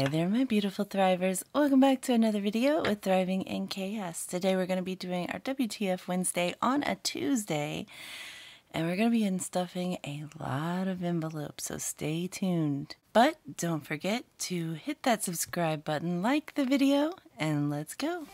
Hi there, my beautiful thrivers. Welcome back to another video with Thriving in Chaos. Today we're going to be doing our WTF Wednesday on a Tuesday, and we're going to be unstuffing a lot of envelopes, so stay tuned. But don't forget to hit that subscribe button, like the video, and let's go.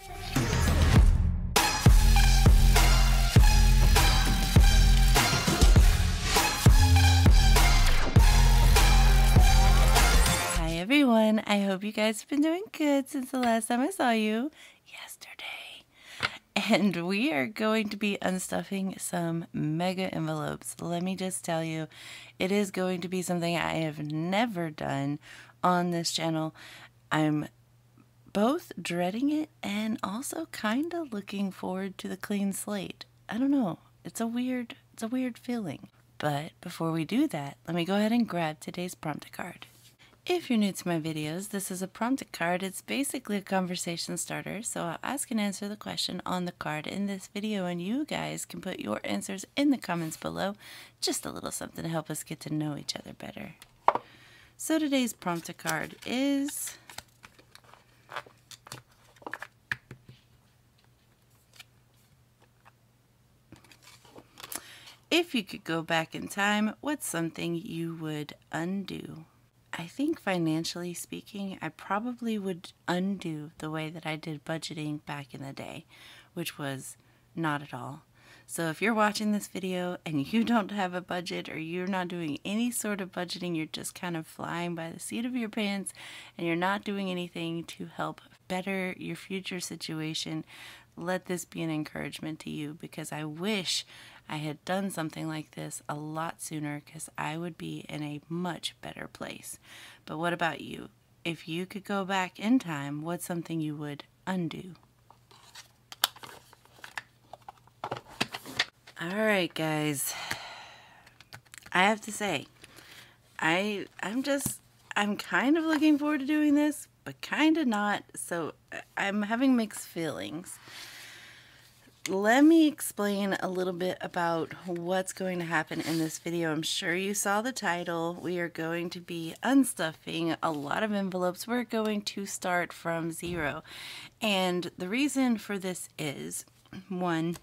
Everyone, I hope you guys have been doing good since the last time I saw you yesterday. And we are going to be unstuffing some mega envelopes. Let me just tell you, it is going to be something I have never done on this channel. I'm both dreading it and also kind of looking forward to the clean slate. I don't know, it's a weird feeling. But before we do that, let me go ahead and grab today's prompt card. If you're new to my videos, this is a prompted card. It's basically a conversation starter, so I'll ask and answer the question on the card in this video, and you guys can put your answers in the comments below. Just a little something to help us get to know each other better. So today's prompted card is if you could go back in time, what's something you would undo? I think financially speaking, I probably would undo the way that I did budgeting back in the day, which was not at all. So if you're watching this video and you don't have a budget or you're not doing any sort of budgeting, you're just kind of flying by the seat of your pants and you're not doing anything to help better your future situation, let this be an encouragement to you, because I wish I had done something like this a lot sooner, because I would be in a much better place. But what about you? If you could go back in time, what's something you would undo? Alright guys, I have to say, I'm kind of looking forward to doing this, but kind of not, so I'm having mixed feelings. Let me explain a little bit about what's going to happen in this video. I'm sure you saw the title. We are going to be unstuffing a lot of envelopes. We're going to start from zero. And the reason for this is, one,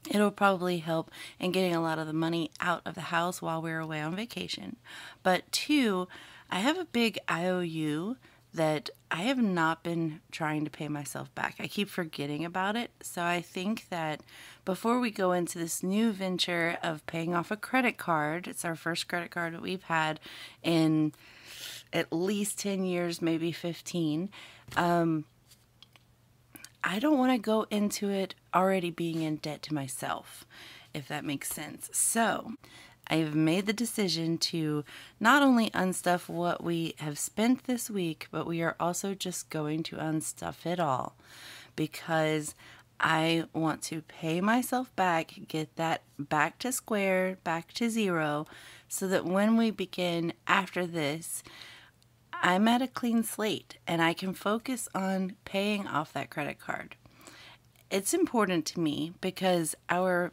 it'll probably help in getting a lot of the money out of the house while we're away on vacation. But two, I have a big IOU that I have not been trying to pay myself back. I keep forgetting about it. So I think that before we go into this new venture of paying off a credit card, it's our first credit card that we've had in at least 10 years, maybe 15. I don't want to go into it already being in debt to myself, if that makes sense. So I have made the decision to not only unstuff what we have spent this week, but we are also just going to unstuff it all, because I want to pay myself back, get that back to square, back to zero, so that when we begin after this, I'm at a clean slate and I can focus on paying off that credit card. It's important to me because our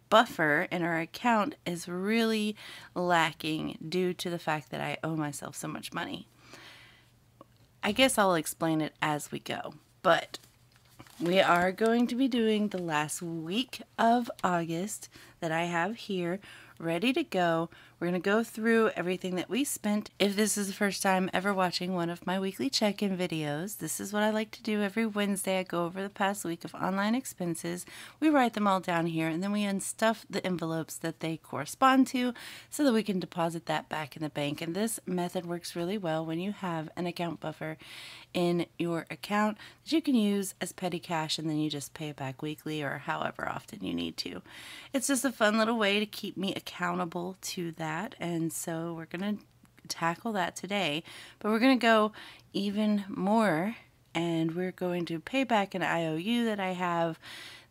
buffer in our account is really lacking due to the fact that I owe myself so much money. I guess I'll explain it as we go, but we are going to be doing the last week of August that I have here ready to go. We're going to go through everything that we spent. If this is the first time ever watching one of my weekly check-in videos, this is what I like to do every Wednesday. I go over the past week of online expenses. We write them all down here, and then we unstuff the envelopes that they correspond to so that we can deposit that back in the bank. And this method works really well when you have an account buffer in your account that you can use as petty cash, and then you just pay it back weekly or however often you need to. It's just a fun little way to keep me accountable to that, and so we're going to tackle that today. But we're going to go even more, and we're going to pay back an IOU that I have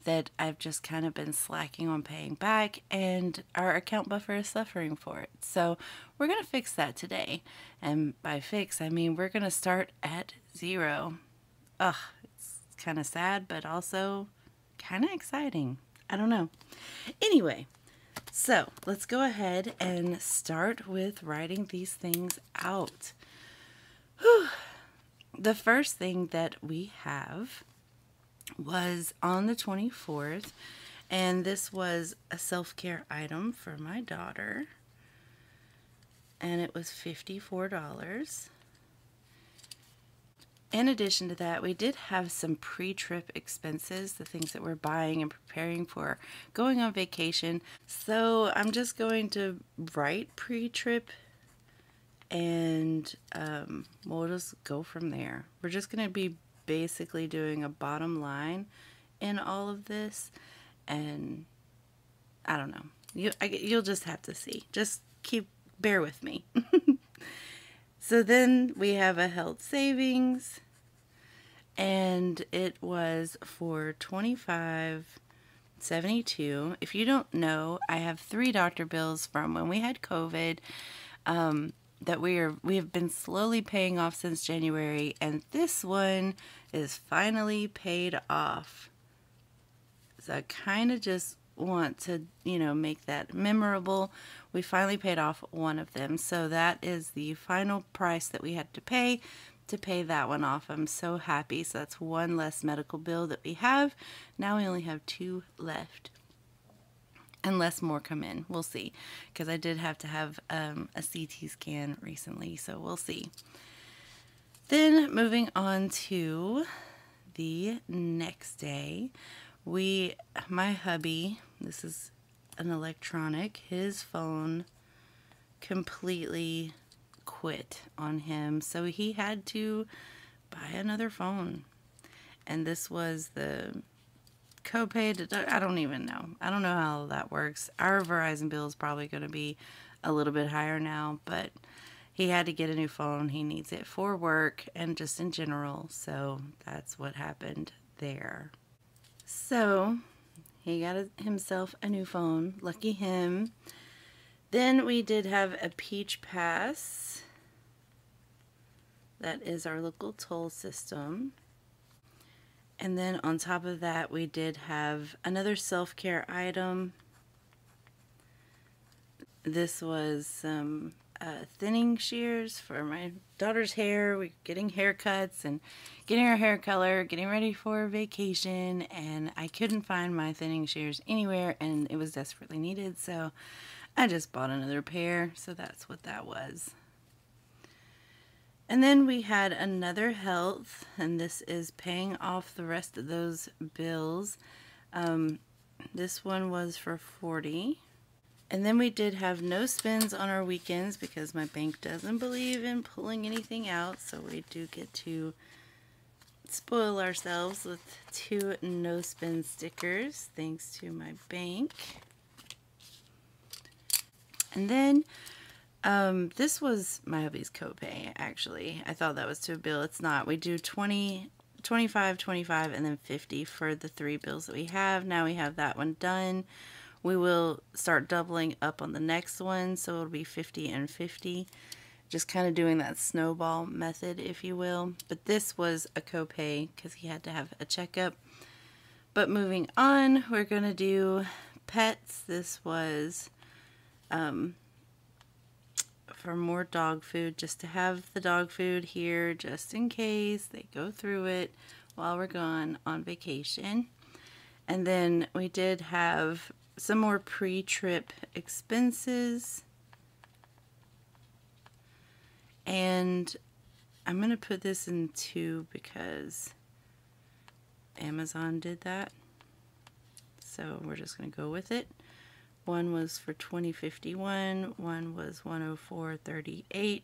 that I've just kind of been slacking on paying back, and our account buffer is suffering for it. So we're going to fix that today. And by fix, I mean we're going to start at zero. Ugh, it's kind of sad, but also kind of exciting. I don't know. Anyway, so let's go ahead and start with writing these things out. Whew. the first thing that we have was on the 24th, and this was a self-care item for my daughter, and it was $54. In addition to that, we did have some pre-trip expenses, the things that we're buying and preparing for going on vacation. So I'm just going to write pre-trip, and we'll just go from there. We're just going to be basically doing a bottom line in all of this, and I don't know. You'll just have to see. Just bear with me. So then we have a health savings, and it was for $25.72. If you don't know, I have 3 doctor bills from when we had COVID that we have been slowly paying off since January, and this one is finally paid off. So I kind of just want to, make that memorable. We finally paid off one of them, so that is the final price that we had to pay that one off. I'm so happy. So that's one less medical bill that we have. Now we only have 2 left. Unless more come in. We'll see. Because I did have to have a CT scan recently, so we'll see. Then moving on to the next day, my hubby, this is an electronic, his phone completely quit on him, so he had to buy another phone. And this was the copay. I don't even know. I don't know how that works. Our Verizon bill is probably going to be a little bit higher now, but he had to get a new phone. He needs it for work and just in general, so that's what happened there. So he got himself a new phone. Lucky him. Then we did have a Peach Pass. That is our local toll system. And then on top of that, we did have another self-care item. This was some thinning shears for my daughter's hair. We're getting haircuts and getting her hair color, getting ready for vacation, and I couldn't find my thinning shears anywhere, and it was desperately needed, so I just bought another pair. So that's what that was. And then we had another health, and this is paying off the rest of those bills. This one was for $40. And then we did have no spends on our weekends because my bank doesn't believe in pulling anything out, so we do get to spoil ourselves with 2 no spend stickers thanks to my bank. And then this was my hubby's copay, actually. I thought that was to a bill. It's not. We do 20, 25, 25, and then 50 for the 3 bills that we have. Now we have that one done. We will start doubling up on the next one, so it'll be 50 and 50. Just kind of doing that snowball method, if you will. But this was a copay because he had to have a checkup. But moving on, we're going to do pets. This was for more dog food, just to have the dog food here just in case they go through it while we're gone on vacation. And then we did have some more pre-trip expenses, and I'm going to put this in 2 because Amazon did that, so we're just going to go with it. One was for $20.51, one was $104.38,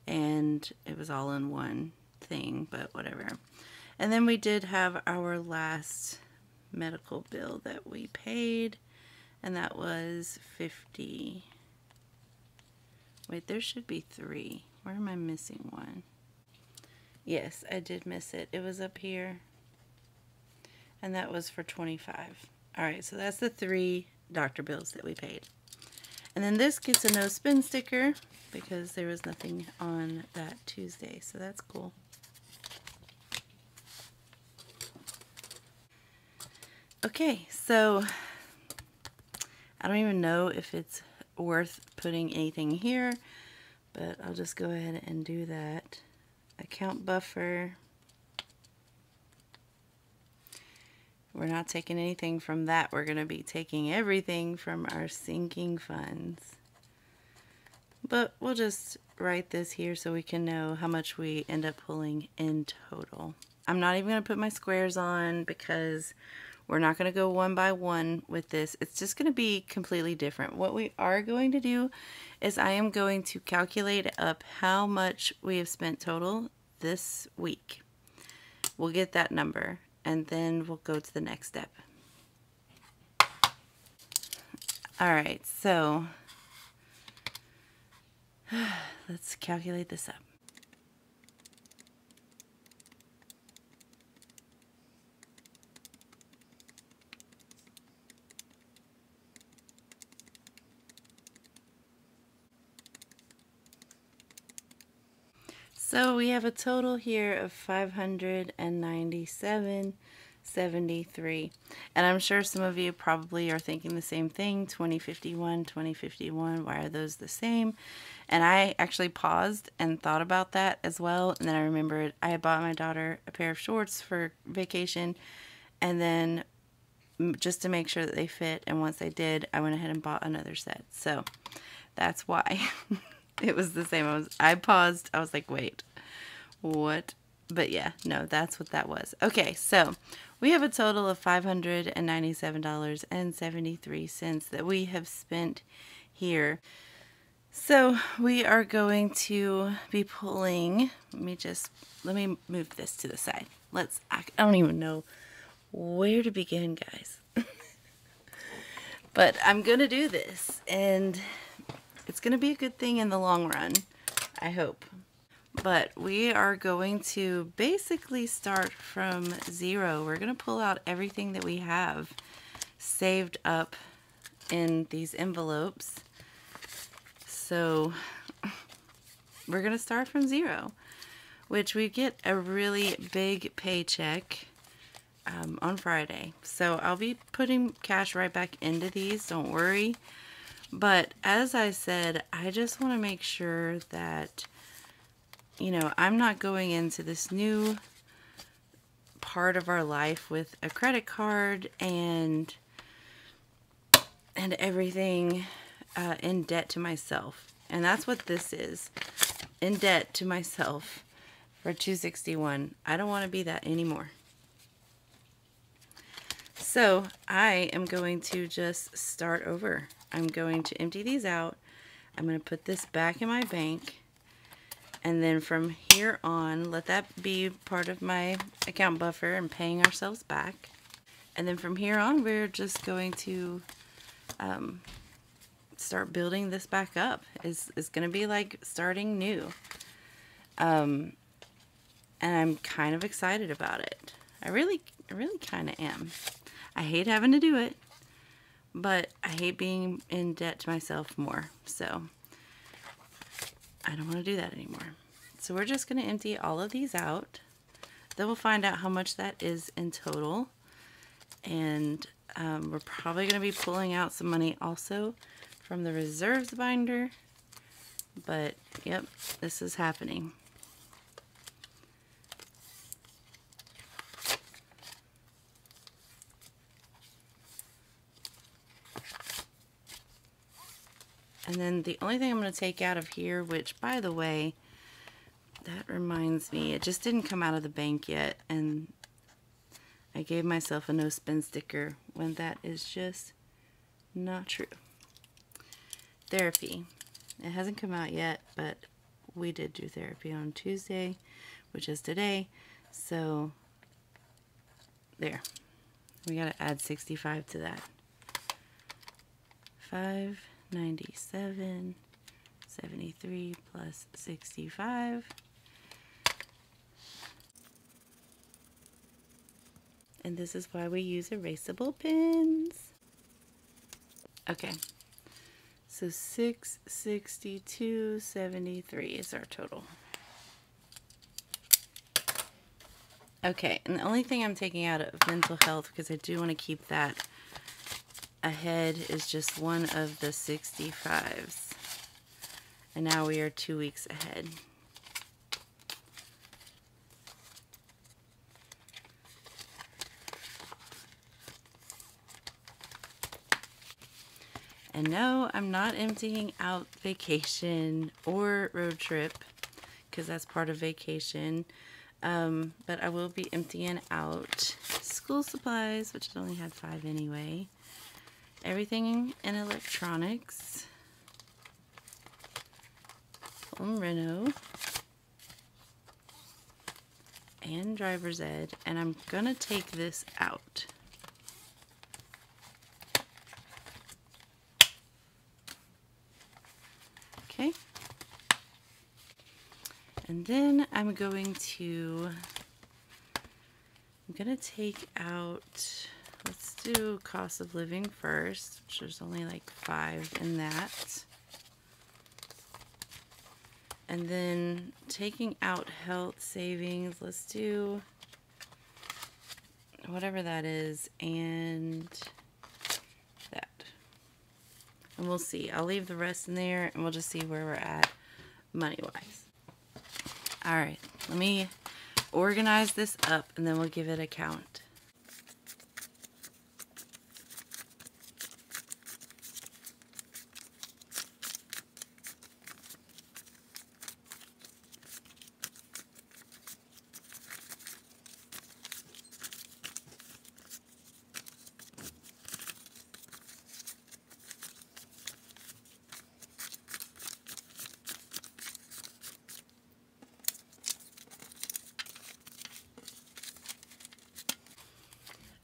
and it was all in one thing, but whatever. And then we did have our last medical bill that we paid, and that was $50. Wait, there should be 3. Where am I missing one? Yes, I did miss it. It was up here, and that was for $25. Alright, so that's the 3 doctor bills that we paid. And then this gets a no spend sticker because there was nothing on that Tuesday, so that's cool. Okay, so I don't even know if it's worth putting anything here, but I'll just go ahead and do that. I account buffer. We're not taking anything from that. We're going to be taking everything from our sinking funds. But we'll just write this here so we can know how much we end up pulling in total. I'm not even going to put my squares on because we're not going to go one by one with this. It's just going to be completely different. What we are going to do is I am going to calculate up how much we have spent total this week. We'll get that number and then we'll go to the next step. All right, so let's calculate this up. So we have a total here of $597.73. And I'm sure some of you probably are thinking the same thing, 2051, 2051, why are those the same? And I actually paused and thought about that as well. And then I remembered I had bought my daughter a pair of shorts for vacation. And then just to make sure that they fit, and once they did, I went ahead and bought another set. So that's why. It was the same. I paused. I was like, wait, what? But yeah, no, that's what that was. Okay, so we have a total of $597.73 that we have spent here. So we are going to be pulling, let me move this to the side. I don't even know where to begin, guys. But I'm going to do this, and it's going to be a good thing in the long run, I hope. But we are going to basically start from zero. We're going to pull out everything that we have saved up in these envelopes. So we're going to start from zero, which we get a really big paycheck on Friday. So I'll be putting cash right back into these, don't worry. But as I said, I just want to make sure that, you know, I'm not going into this new part of our life with a credit card and everything in debt to myself. And that's what this is, in debt to myself for $261. I don't want to be that anymore. So I am going to just start over. I'm going to empty these out. I'm going to put this back in my bank. And then from here on, let that be part of my account buffer and paying ourselves back. And then from here on, we're just going to start building this back up. It's going to be like starting new. And I'm kind of excited about it. I really kind of am. I hate having to do it, but I hate being in debt to myself more. So I don't want to do that anymore. So we're just going to empty all of these out. Then we'll find out how much that is in total. And we're probably going to be pulling out some money also from the reserves binder. But yep, this is happening. And then the only thing I'm going to take out of here, which, by the way, that reminds me, it just didn't come out of the bank yet, and I gave myself a no spend sticker when that is just not true. Therapy. It hasn't come out yet, but we did do therapy on Tuesday, which is today, so there. We got to add 65 to that. 597.73 plus 65. And this is why we use erasable pens. Okay. So 662.73 is our total. Okay, and the only thing I'm taking out of mental health, because I do want to keep that ahead, is just one of the 65s. And now we are 2 weeks ahead. And no, I'm not emptying out vacation or road trip because that's part of vacation. But I will be emptying out school supplies, which I only had 5 anyway. Everything in electronics. Home reno. And driver's ed. And I'm going to take this out. Okay. And then I'm going to take out, let's do cost of living first, which there's only like 5 in that. And then taking out health savings, let's do whatever that is, and that. And we'll see. I'll leave the rest in there and we'll just see where we're at money-wise. All right, let me organize this up and then we'll give it a count.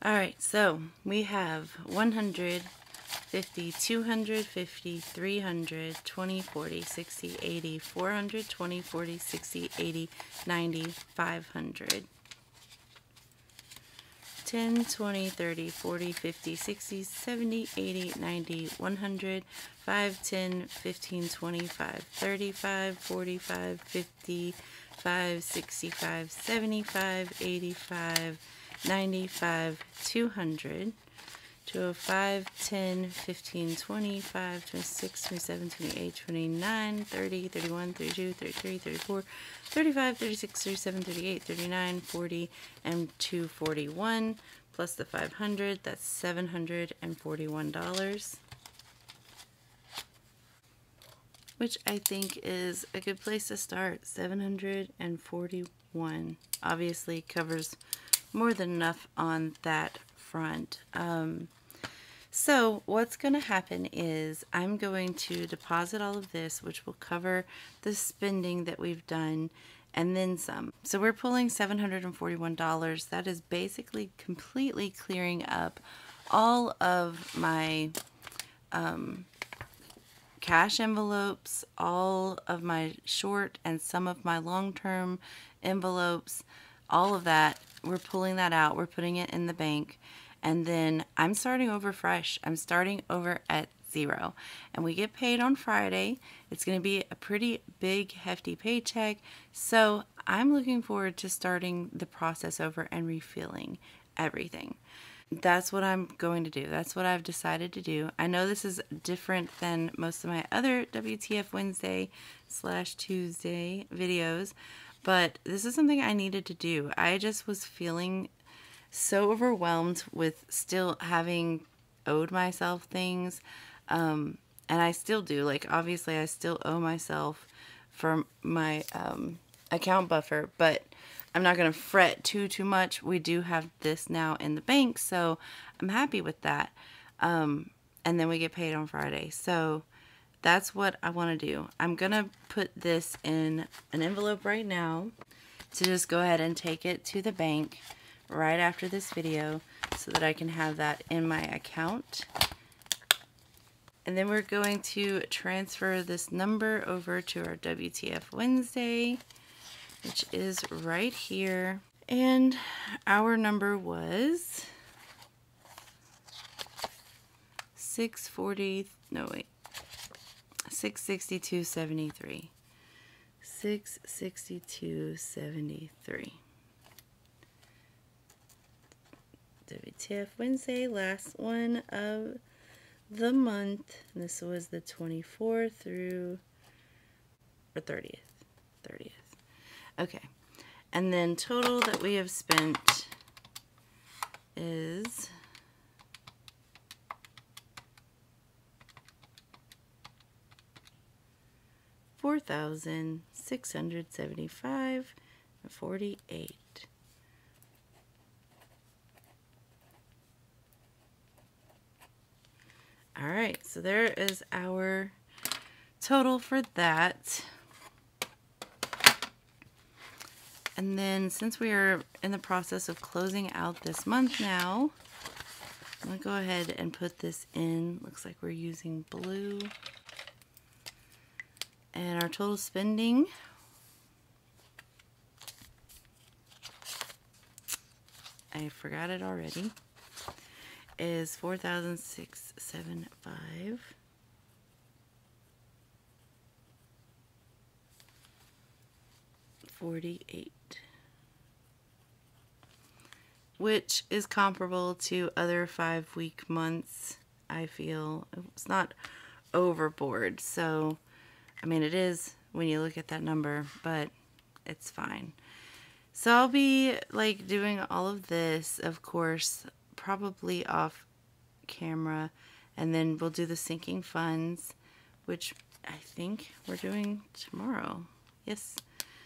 Alright, so we have 100, 50, 250, 300, 20, 40, 60, 80, 400, 20, 40, 60, 80, 90, 500. 10, 20, 30, 40, 50, 60, 70, 80, 90, 100, 5, 10, 15, 25, 35, 45, 55, 65, 75, 85, 95, 200, 205, 10, 15, 25, 26, 27, 28, 29, 30, 31, 32, 33, 34, 35, 36, 37, 38, 39, 40, and 241, plus the 500, that's $741. Which I think is a good place to start. 741 obviously covers more than enough on that front. So what's going to happen is I'm going to deposit all of this, which will cover the spending that we've done and then some. So we're pulling $741. That is basically completely clearing up all of my cash envelopes, all of my short and some of my long-term envelopes, all of that. We're pulling that out. We're putting it in the bank. And then I'm starting over fresh. I'm starting over at 0. And we get paid on Friday. It's going to be a pretty big, hefty paycheck. So I'm looking forward to starting the process over and refilling everything. That's what I'm going to do. That's what I've decided to do. I know this is different than most of my other WTF Wednesday / Tuesday videos, but this is something I needed to do. I just was feeling so overwhelmed with still having owed myself things, and I still do. Like, obviously I still owe myself for my account buffer, but I'm not going to fret too much. We do have this now in the bank, so I'm happy with that. And then we get paid on Friday. So that's what I want to do. I'm going to put this in an envelope right now to just go ahead and take it to the bank right after this video so that I can have that in my account. And then we're going to transfer this number over to our WTF Wednesday, which is right here. And our number was 662.73. 662.73. WTF Wednesday, last one of the month. And this was the 24th through the 30th. Okay. And then total that we have spent is 4,675.48. All right, so there is our total for that. And then since we are in the process of closing out this month now, I'm going to go ahead and put this in. Looks like we're using blue. And our total spending, I forgot it already, is $4,675.48, which is comparable to other 5-week months. I feel it's not overboard. So, I mean, it is when you look at that number, but it's fine. So I'll be like doing all of this, of course, probably off camera, and then we'll do the sinking funds, which I think we're doing tomorrow. Yes.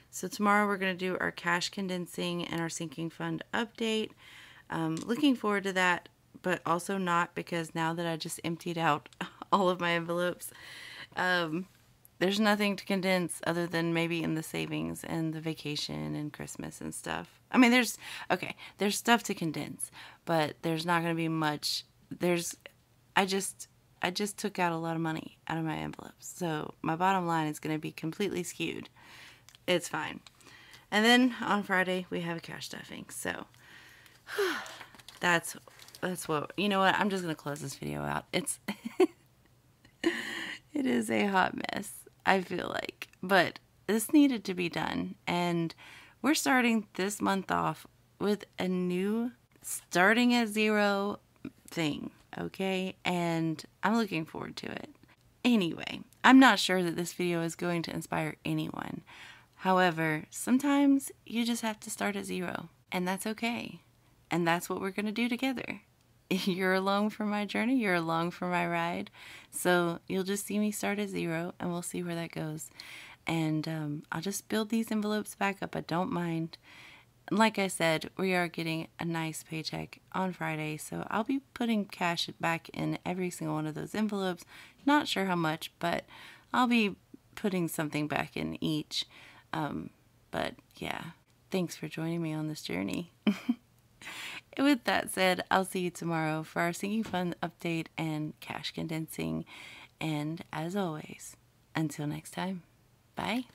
So tomorrow we're going to do our cash condensing and our sinking fund update. Looking forward to that, but also not, because now that I just emptied out all of my envelopes, there's nothing to condense other than maybe in the savings and the vacation and Christmas and stuff. I mean, there's stuff to condense, but there's not going to be much. I just took out a lot of money out of my envelopes. So my bottom line is going to be completely skewed. It's fine. And then on Friday we have a cash stuffing. So that's what, you know what? I'm just going to close this video out. It is a hot mess, I feel like, but this needed to be done, and we're starting this month off with a new starting at zero thing, okay? And I'm looking forward to it. Anyway, I'm not sure that this video is going to inspire anyone. However, sometimes you just have to start at zero, and that's okay. And that's what we're going to do together. You're along for my journey, you're along for my ride. So you'll just see me start at zero, and we'll see where that goes. And I'll just build these envelopes back up. I don't mind. Like I said, we are getting a nice paycheck on Friday, so I'll be putting cash back in every single one of those envelopes. Not sure how much, but I'll be putting something back in each. But yeah, thanks for joining me on this journey. With that said, I'll see you tomorrow for our sinking fund update and cash condensing. And as always, until next time, bye.